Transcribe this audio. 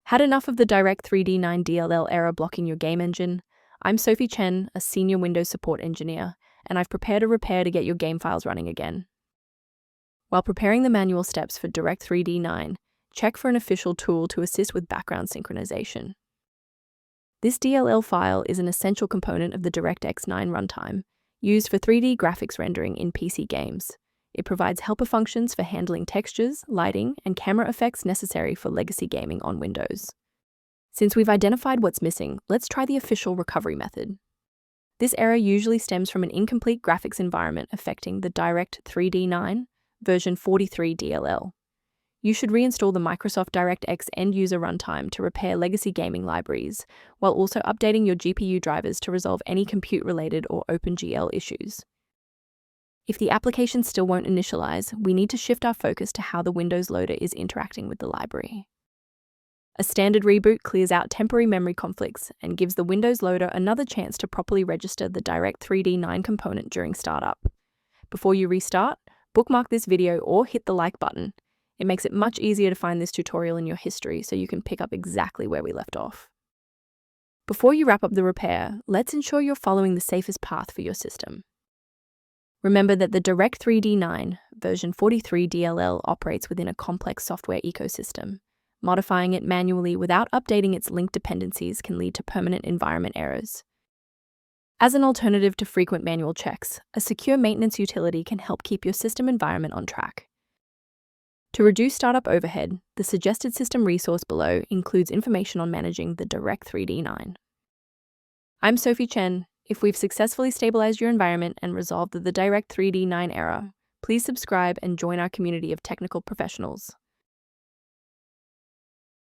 Had enough of the Direct 3D9 DLL error blocking your game engine? I'm Sophie Chen, a senior Windows support engineer, and I've prepared a repair to get your game files running again. While preparing the manual steps for Direct 3D9, check for an official tool to assist with background synchronization. This DLL file is an essential component of the DirectX 9 runtime, used for 3D graphics rendering in PC games. It provides helper functions for handling textures, lighting, and camera effects necessary for legacy gaming on Windows. Since we've identified what's missing, let's try the official recovery method. This error usually stems from an incomplete graphics environment affecting the Direct 3D9 version 43 DLL. You should reinstall the Microsoft DirectX end-user runtime to repair legacy gaming libraries, while also updating your GPU drivers to resolve any compute-related or OpenGL issues. If the application still won't initialize, we need to shift our focus to how the Windows loader is interacting with the library. A standard reboot clears out temporary memory conflicts and gives the Windows loader another chance to properly register the Direct 3D9 component during startup. Before you restart, bookmark this video or hit the like button. It makes it much easier to find this tutorial in your history so you can pick up exactly where we left off. Before you wrap up the repair, let's ensure you're following the safest path for your system. Remember that the Direct 3D9 version 43 DLL operates within a complex software ecosystem. Modifying it manually without updating its linked dependencies can lead to permanent environment errors. As an alternative to frequent manual checks, a secure maintenance utility can help keep your system environment on track. To reduce startup overhead, the suggested system resource below includes information on managing the Direct 3D9. I'm Sophie Chen. If we've successfully stabilized your environment and resolved the Direct 3D9 error, please subscribe and join our community of technical professionals.